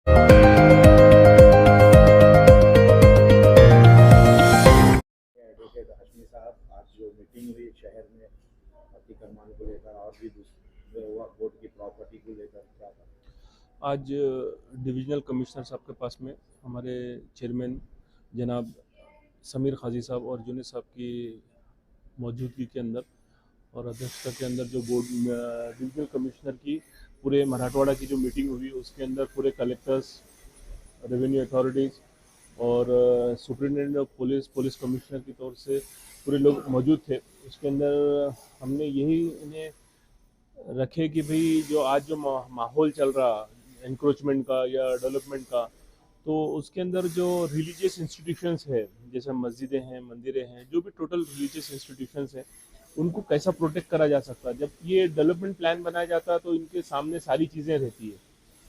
Advocate Hashmi साहब, आज जो मीटिंग हुई शहर में अतिक्रमण को लेकर और भी दूसरे कोर्ट की प्रॉपर्टी को लेकर, क्या था? आज डिविजनल कमिश्नर साहब के पास में हमारे चेयरमैन जनाब समीर खाजी साहब और जूनियर साहब की मौजूदगी के अंदर और अध्यक्षता के अंदर जो बोर्ड डिविजनल कमिश्नर की पूरे मराठवाड़ा की जो मीटिंग हुई उसके अंदर पूरे कलेक्टर्स, रेवेन्यू अथॉरिटीज़ और superintendent of police, police commissioner की तौर से पूरे लोग मौजूद थे। उसके अंदर हमने यही इन्हें रखे कि भाई जो आज जो माहौल चल रहा इंक्रोचमेंट का या डेवलपमेंट का, तो उसके अंदर जो रिलीजियस इंस्टीट्यूशंस है जैसे मस्जिदें हैं, मंदिरें हैं, जो भी टोटल रिलीजियस इंस्टीट्यूशंस हैं, उनको कैसा प्रोटेक्ट करा जा सकता है। जब ये डेवलपमेंट प्लान बनाया जाता है तो इनके सामने सारी चीज़ें रहती है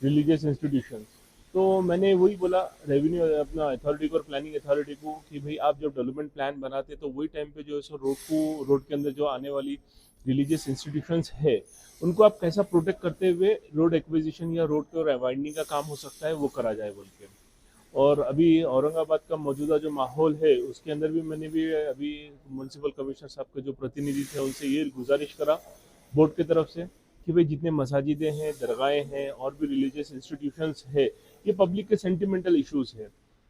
रिलीजियस इंस्टीट्यूशंस। तो मैंने वही बोला रेवेन्यू अपना अथॉरिटी को और प्लानिंग अथॉरिटी को कि भाई आप जब डेवलपमेंट प्लान बनाते तो वही टाइम पे जो है सो रोड के अंदर जो आने वाली रिलीजियस इंस्टीट्यूशंस है उनको आप कैसा प्रोटेक्ट करते हुए रोड एक्विजिशन या रोड के वाइडनिंग का काम हो सकता है वो करा जाए बोल के। और अभी औरंगाबाद का मौजूदा जो माहौल है उसके अंदर भी मैंने भी अभी म्यूनसिपल कमिश्नर साहब के जो प्रतिनिधि थे उनसे ये गुजारिश करा बोर्ड की तरफ से कि भाई जितने मसाजिदें हैं, दरगाहें हैं और भी रिलीजियस इंस्टीट्यूशंस है, ये पब्लिक के सेंटिमेंटल इश्यूज है।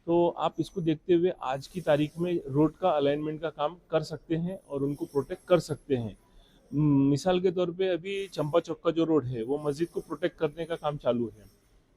तो आप इसको देखते हुए आज की तारीख में रोड का अलाइनमेंट का काम कर सकते हैं और उनको प्रोटेक्ट कर सकते हैं। मिसाल के तौर पे अभी चंपा चौक का जो रोड है वो मस्जिद को प्रोटेक्ट करने का काम चालू है,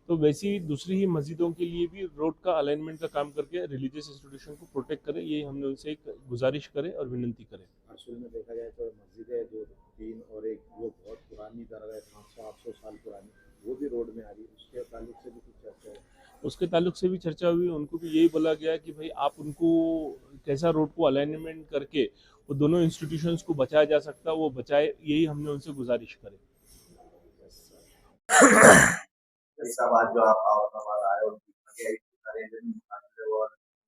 तो वैसी ही दूसरी ही मस्जिदों के लिए भी रोड का अलाइनमेंट का काम करके रिलीजियस इंस्टीट्यूशन को प्रोटेक्ट करें, ये हमने उनसे एक गुजारिश करे और विनंती करें। असल में देखा जाए तो मस्जिद है जो तीन और एक वो बहुत पुरानी दरगाह है, 500-800 साल पुरानी, वो भी रोड में आ रही है, उसके ताल्लुक से भी कुछ चर्चा है? उसके ताल्लुक से भी चर्चा हुई, उनको भी यही बोला गया कि भाई आप उनको कैसा रोड को अलाइनमेंट करके वो दोनों इंस्टीट्यूशंस को बचाया जा सकता है वो बचाए, यही हमने उनसे गुजारिश करे। साहब, आज जो आप औरंगाबाद आए और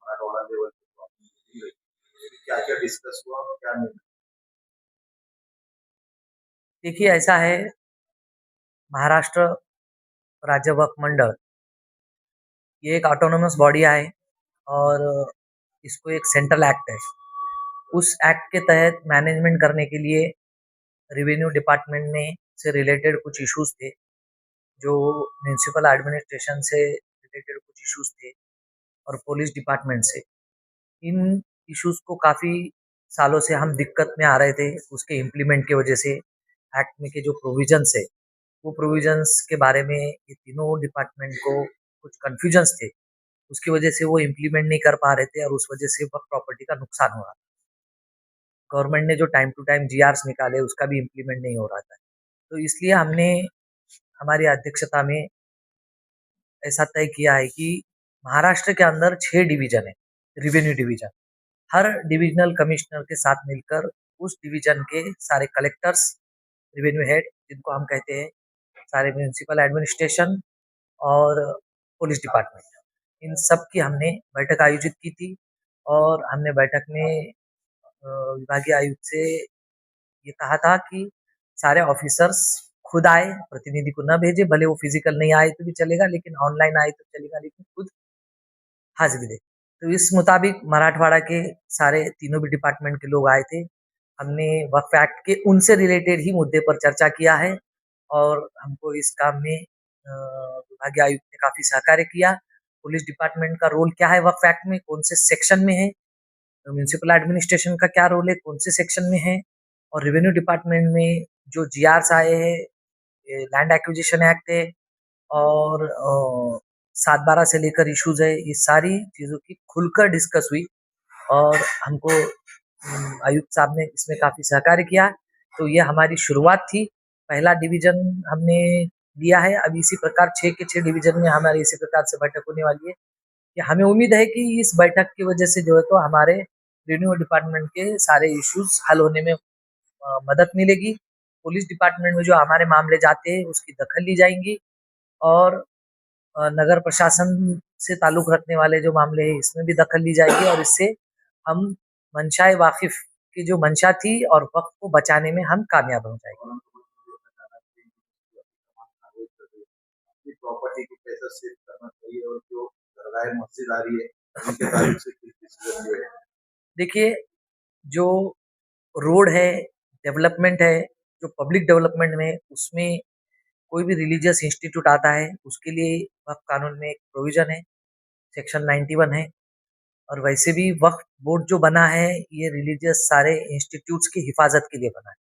मराठवाड़ा लेवल पे क्या क्या डिस्कस हुआ और क्या नहीं? देखिए ऐसा है, महाराष्ट्र राज्य वक्फ मंडळ ये एक ऑटोनोमस बॉडी है और इसको एक सेंट्रल एक्ट है। उस एक्ट के तहत मैनेजमेंट करने के लिए रेवेन्यू डिपार्टमेंट में से रिलेटेड कुछ इश्यूज थे, जो म्यूनिसिपल एडमिनिस्ट्रेशन से रिलेटेड कुछ इश्यूज थे और पुलिस डिपार्टमेंट से। इन इश्यूज को काफ़ी सालों से हम दिक्कत में आ रहे थे, उसके इम्प्लीमेंट की वजह से एक्ट में के जो प्रोविजंस है वो प्रोविजंस के बारे में ये तीनों डिपार्टमेंट को कुछ कन्फ्यूजन्स थे, उसकी वजह से वो इम्प्लीमेंट नहीं कर पा रहे थे और उस वजह से वक्फ प्रॉपर्टी का नुकसान हो रहा था। गवर्नमेंट ने जो टाइम टू टाइम जीआर्स निकाले उसका भी इम्प्लीमेंट नहीं हो रहा था, तो इसलिए हमने हमारी अध्यक्षता में ऐसा तय किया है कि महाराष्ट्र के अंदर 6 डिवीजन है रेवेन्यू डिवीजन। हर डिविजनल कमिश्नर के साथ मिलकर उस डिवीजन के सारे कलेक्टर्स, रेवेन्यू हेड जिनको हम कहते हैं, सारे म्यूनिसिपल एडमिनिस्ट्रेशन और पुलिस डिपार्टमेंट, इन सब की हमने बैठक आयोजित की थी और हमने बैठक में विभागीय आयुक्त से ये कहा था कि सारे ऑफिसर्स खुद आए, प्रतिनिधि को न भेजे, भले वो फिजिकल नहीं आए तो भी चलेगा, लेकिन ऑनलाइन आए तो चलेगा, लेकिन खुद हाजिरी दे। तो इस मुताबिक मराठवाड़ा के सारे तीनों भी डिपार्टमेंट के लोग आए थे। हमने वक्फ एक्ट के उनसे रिलेटेड ही मुद्दे पर चर्चा किया है और हमको इस काम में विभागीय आयुक्त ने काफी सहकार्य किया। पुलिस डिपार्टमेंट का रोल क्या है वक्फ एक्ट में, कौन से सेक्शन में है, म्यूनिसिपल एडमिनिस्ट्रेशन का क्या रोल है, कौन से सेक्शन में है, और रेवेन्यू डिपार्टमेंट में जो जीआर्स आए हैं, लैंड एक्विजिशन एक्ट है और 7/12 से लेकर इश्यूज है, ये सारी चीजों की खुलकर डिस्कस हुई और हमको आयुक्त साहब ने इसमें काफी सहकार्य किया। तो ये हमारी शुरुआत थी, पहला डिवीजन हमने लिया है। अब इसी प्रकार 6 के 6 डिवीजन में हमारी इसी प्रकार से बैठक होने वाली है कि हमें उम्मीद है कि इस बैठक की वजह से जो है तो हमारे रेवेन्यू डिपार्टमेंट के सारे इश्यूज हल होने में मदद मिलेगी। पुलिस डिपार्टमेंट में जो हमारे मामले जाते हैं उसकी दखल ली जाएंगी और नगर प्रशासन से ताल्लुक रखने वाले जो मामले हैं इसमें भी दखल ली जाएगी और इससे हम मंशाए वाकिफ की जो मंशा थी और वक्त को बचाने में हम कामयाब हो जाएंगे। प्रॉपर्टी को कैसे सेव करना चाहिए और जो दरगाह मस्जिद आ रही है उनके ताल्लुक से किस डिसीजन लिए हैं? देखिए, जो रोड है, डेवलपमेंट है, जो पब्लिक डेवलपमेंट में उसमें कोई भी रिलीजियस इंस्टीट्यूट आता है, उसके लिए वक्फ कानून में एक प्रोविज़न है, सेक्शन 91 है। और वैसे भी वक्फ बोर्ड जो बना है, ये रिलीजियस सारे इंस्टीट्यूट्स की हिफाज़त के लिए बना है।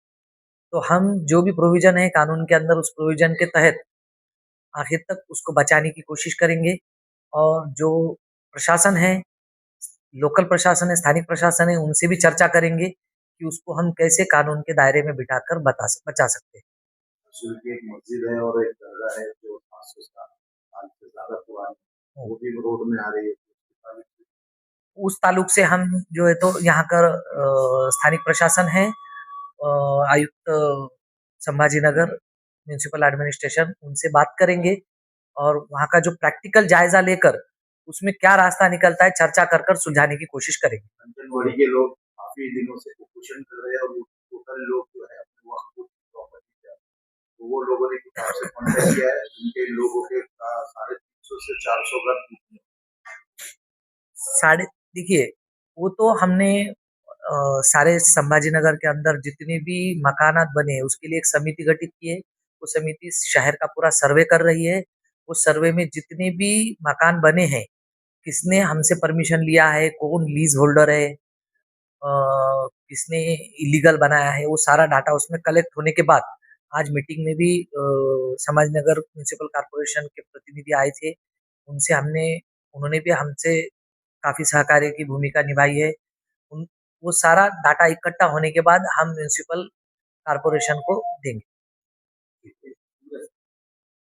तो हम जो भी प्रोविज़न है कानून के अंदर, उस प्रोविज़न के तहत आखिर तक उसको बचाने की कोशिश करेंगे। और जो प्रशासन है, लोकल प्रशासन है, स्थानिक प्रशासन है, उनसे भी चर्चा करेंगे कि उसको हम कैसे कानून के दायरे में बिठाकर बचा सकते हैं। रसूल की एक मस्जिद है और एक दरगाह है जो 500 साल से ज़्यादा पुरानी है, वो भी रोड में आ रही है। उसके ताल्लुक से उस ताल्लुक से हम जो है तो यहाँ का स्थानिक प्रशासन है, आयुक्त संभाजीनगर म्युनिसिपल एडमिनिस्ट्रेशन, उनसे बात करेंगे और वहाँ का जो प्रैक्टिकल जायजा लेकर उसमें क्या रास्ता निकलता है चर्चा कर कर सुलझाने की कोशिश करेंगे। आंगनबाड़ी के लोग काफ़ी दिनों से कुपोषण कर रहे हैं और वो टोटल लोग जो है अपने वक़्त को प्रॉपर्टी पे है। तो वो लोगों ने कुछ आपसे कॉन्टेक्ट किया है, उनके लोगों के 350 से 400 घर साढ़े देखिए, वो तो हमने सारे संभाजीनगर के अंदर जितने भी मकानात बने हैं उसके लिए एक समिति गठित की है। वो समिति शहर का पूरा सर्वे कर रही है। उस सर्वे में जितने भी मकान बने हैं, किसने हमसे परमिशन लिया है, कौन लीज होल्डर है, किसने इलीगल बनाया है, वो सारा डाटा उसमें कलेक्ट होने के बाद आज मीटिंग में भी समाजनगर म्युनिसिपल कॉर्पोरेशन के प्रतिनिधि आए थे। उनसे हमने उन्होंने भी हमसे काफ़ी सहकार्य की भूमिका निभाई है। उन वो सारा डाटा इकट्ठा होने के बाद हम म्युनिसिपल कॉर्पोरेशन को देंगे।